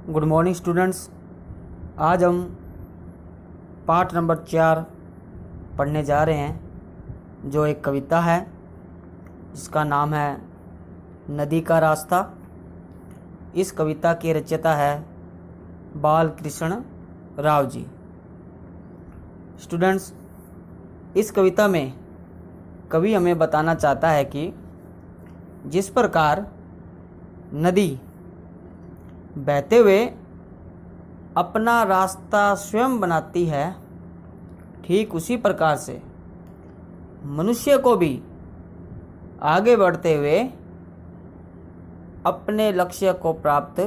Good morning students. आज हम पाठ नंबर 4 पढ़ने जा रहे हैं, जो एक कविता है जिसका नाम है नदी का रास्ता। इस कविता के रचयिता है बालकृष्ण राव जी। स्टूडेंट्स, इस कविता में कवि हमें बताना चाहता है कि जिस प्रकार नदी बहते हुए अपना रास्ता स्वयं बनाती है, ठीक उसी प्रकार से मनुष्य को भी आगे बढ़ते हुए अपने लक्ष्य को प्राप्त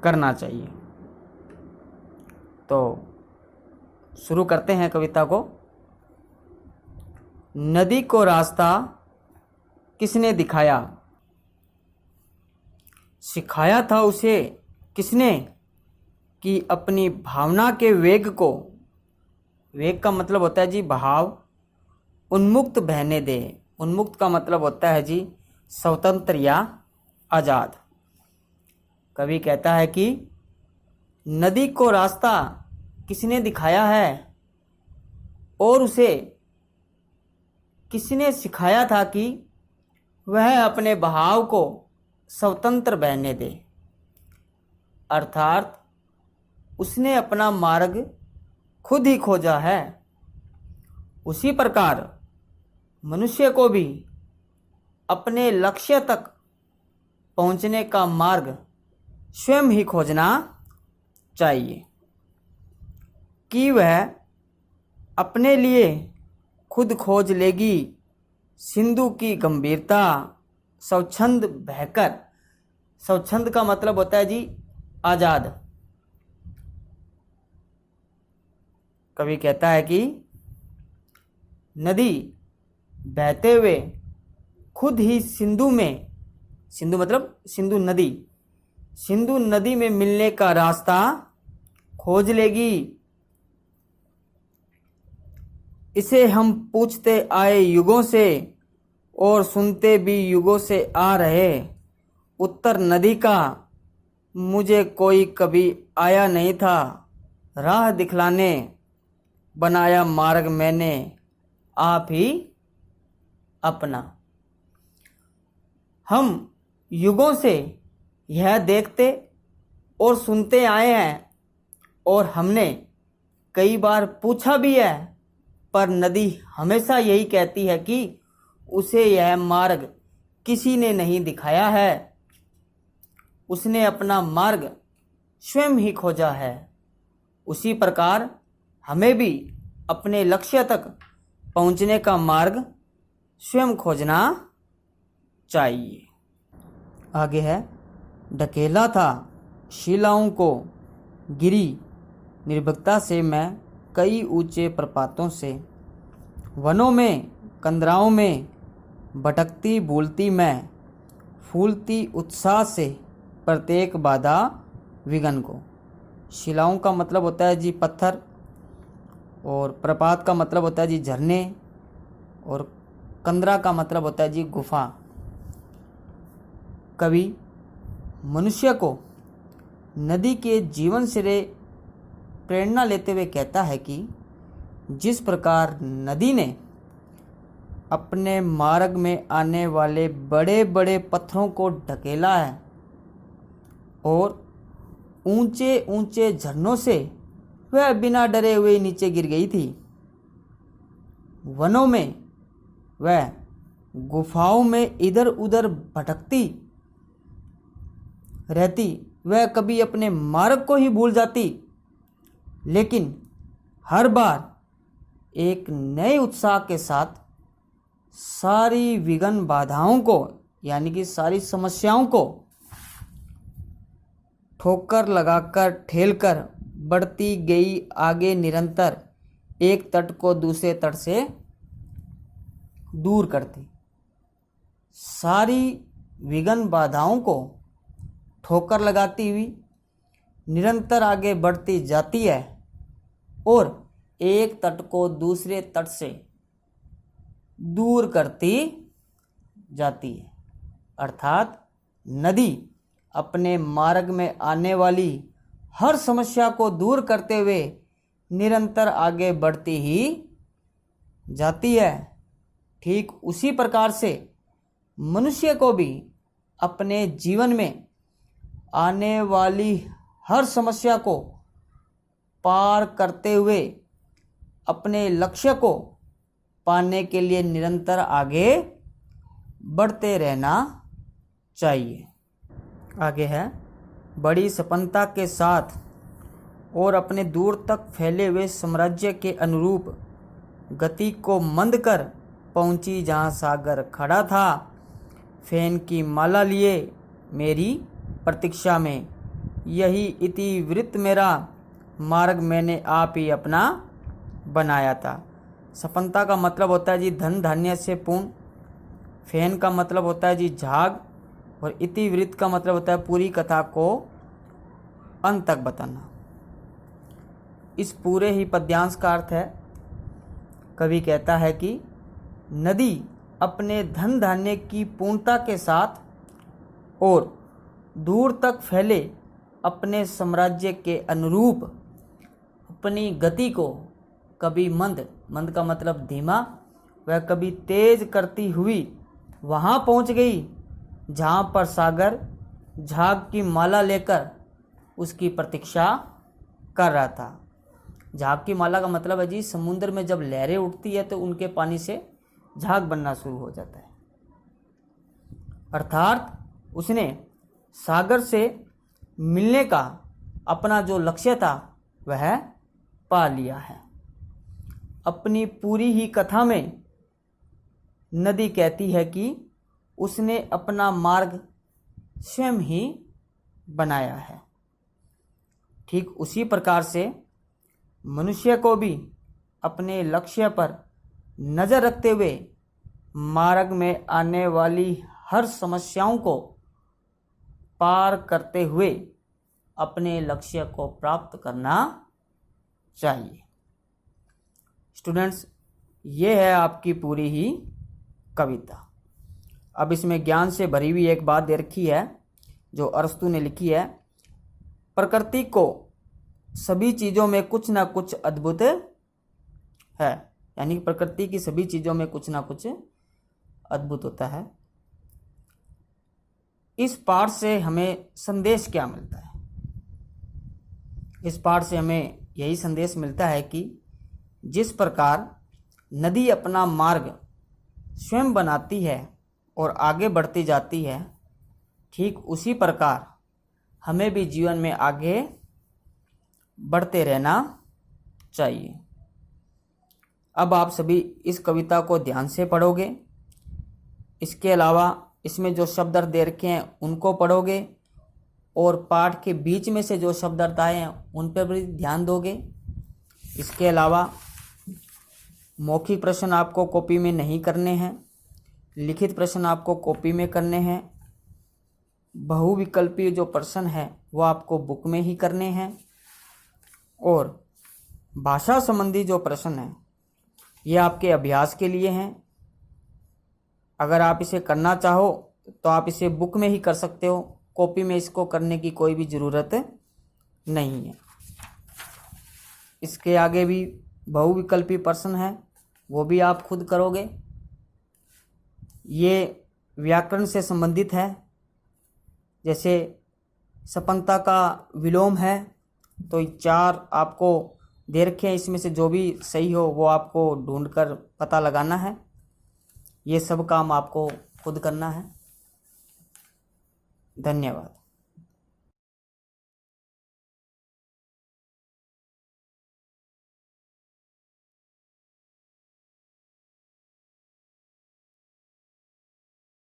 करना चाहिए। तो शुरू करते हैं कविता को। नदी को रास्ता किसने दिखाया, सिखाया था उसे किसने कि अपनी भावना के वेग को, वेग का मतलब होता है जी भाव, उन्मुक्त बहने दे। उन्मुक्त का मतलब होता है जी स्वतंत्र या आज़ाद। कवि कहता है कि नदी को रास्ता किसने दिखाया है और उसे किसने सिखाया था कि वह अपने बहाव को स्वतंत्र बहने दे, अर्थात उसने अपना मार्ग खुद ही खोजा है। उसी प्रकार मनुष्य को भी अपने लक्ष्य तक पहुंचने का मार्ग स्वयं ही खोजना चाहिए कि वह अपने लिए खुद खोज लेगी सिंधु की गंभीरता स्वच्छंद बहकर। स्वच्छंद का मतलब होता है जी आज़ाद। कवि कहता है कि नदी बहते हुए खुद ही सिंधु में, सिंधु मतलब सिंधु नदी, सिंधु नदी में मिलने का रास्ता खोज लेगी। इसे हम पूछते आए युगों से और सुनते भी युगों से आ रहे। उत्तर नदी का मुझे कोई कभी आया नहीं था, राह दिखलाने बनाया मार्ग मैंने आप ही अपना। हम युगों से यह देखते और सुनते आए हैं और हमने कई बार पूछा भी है, पर नदी हमेशा यही कहती है कि उसे यह मार्ग किसी ने नहीं दिखाया है, उसने अपना मार्ग स्वयं ही खोजा है। उसी प्रकार हमें भी अपने लक्ष्य तक पहुंचने का मार्ग स्वयं खोजना चाहिए। आगे है, ढकेला था शिलाओं को गिरी निर्भीकता से मैं कई ऊंचे प्रपातों से, वनों में कंदराओं में भटकती भूलती मैं, फूलती उत्साह से प्रत्येक बाधा विघन को। शिलाओं का मतलब होता है जी पत्थर, और प्रपात का मतलब होता है जी झरने, और कंदरा का मतलब होता है जी गुफा। कवि मनुष्य को नदी के जीवन से प्रेरणा लेते हुए कहता है कि जिस प्रकार नदी ने अपने मार्ग में आने वाले बड़े बड़े पत्थरों को ढकेला है और ऊंचे ऊंचे झरनों से वह बिना डरे हुए नीचे गिर गई थी, वनों में वह गुफाओं में इधर उधर भटकती रहती, वह कभी अपने मार्ग को ही भूल जाती, लेकिन हर बार एक नए उत्साह के साथ सारी विघ्न बाधाओं को, यानी कि सारी समस्याओं को ठोकर लगाकर ठेलकर बढ़ती गई आगे, निरंतर एक तट को दूसरे तट से दूर करती। सारी विघ्न बाधाओं को ठोकर लगाती हुई निरंतर आगे बढ़ती जाती है और एक तट को दूसरे तट से दूर करती जाती है। अर्थात नदी अपने मार्ग में आने वाली हर समस्या को दूर करते हुए निरंतर आगे बढ़ती ही जाती है। ठीक उसी प्रकार से मनुष्य को भी अपने जीवन में आने वाली हर समस्या को पार करते हुए अपने लक्ष्य को पाने के लिए निरंतर आगे बढ़ते रहना चाहिए। आगे है, बड़ी सफलता के साथ और अपने दूर तक फैले हुए साम्राज्य के अनुरूप गति को मंद कर पहुंची जहां सागर खड़ा था। फैन की माला लिए मेरी प्रतीक्षा में, यही इतिवृत्त मेरा मार्ग मैंने आप ही अपना बनाया था। सफलता का मतलब होता है जी धन धान्य से पूर्ण, फैन का मतलब होता है जी झाग, और इतिवृत्त का मतलब होता है पूरी कथा को अंत तक बताना। इस पूरे ही पद्यांश का अर्थ है, कवि कहता है कि नदी अपने धन धान्य की पूर्णता के साथ और दूर तक फैले अपने साम्राज्य के अनुरूप अपनी गति को कभी मंद, मंद का मतलब धीमा, वह कभी तेज करती हुई वहाँ पहुँच गई जहाँ पर सागर झाग की माला लेकर उसकी प्रतीक्षा कर रहा था। झाग की माला का मतलब है जी समुद्र में जब लहरें उठती है तो उनके पानी से झाग बनना शुरू हो जाता है। अर्थात उसने सागर से मिलने का अपना जो लक्ष्य था वह पा लिया है। अपनी पूरी ही कथा में नदी कहती है कि उसने अपना मार्ग स्वयं ही बनाया है। ठीक उसी प्रकार से मनुष्य को भी अपने लक्ष्य पर नज़र रखते हुए मार्ग में आने वाली हर समस्याओं को पार करते हुए अपने लक्ष्य को प्राप्त करना चाहिए। स्टूडेंट्स, ये है आपकी पूरी ही कविता। अब इसमें ज्ञान से भरी हुई एक बात दे रखी है जो अरस्तु ने लिखी है, प्रकृति को सभी चीज़ों में कुछ ना कुछ अद्भुत है, यानी प्रकृति की सभी चीज़ों में कुछ ना कुछ अद्भुत होता है। इस पाठ से हमें संदेश क्या मिलता है? इस पाठ से हमें यही संदेश मिलता है कि जिस प्रकार नदी अपना मार्ग स्वयं बनाती है और आगे बढ़ती जाती है, ठीक उसी प्रकार हमें भी जीवन में आगे बढ़ते रहना चाहिए। अब आप सभी इस कविता को ध्यान से पढ़ोगे, इसके अलावा इसमें जो शब्द अर्थ दे रखे हैं उनको पढ़ोगे, और पाठ के बीच में से जो शब्द अर्थ आए हैं उन पर भी ध्यान दोगे। इसके अलावा मौखिक प्रश्न आपको कॉपी में नहीं करने हैं, लिखित प्रश्न आपको कॉपी में करने हैं। बहुविकल्पीय जो प्रश्न है वो आपको बुक में ही करने हैं, और भाषा संबंधी जो प्रश्न हैं ये आपके अभ्यास के लिए हैं। अगर आप इसे करना चाहो तो आप इसे बुक में ही कर सकते हो, कॉपी में इसको करने की कोई भी ज़रूरत नहीं है। इसके आगे भी बहुविकल्पी प्रश्न है, वो भी आप खुद करोगे। ये व्याकरण से संबंधित है, जैसे सपनता का विलोम है, तो 4 आपको दे रखे हैं, इसमें से जो भी सही हो वो आपको ढूंढकर पता लगाना है। ये सब काम आपको खुद करना है। धन्यवाद।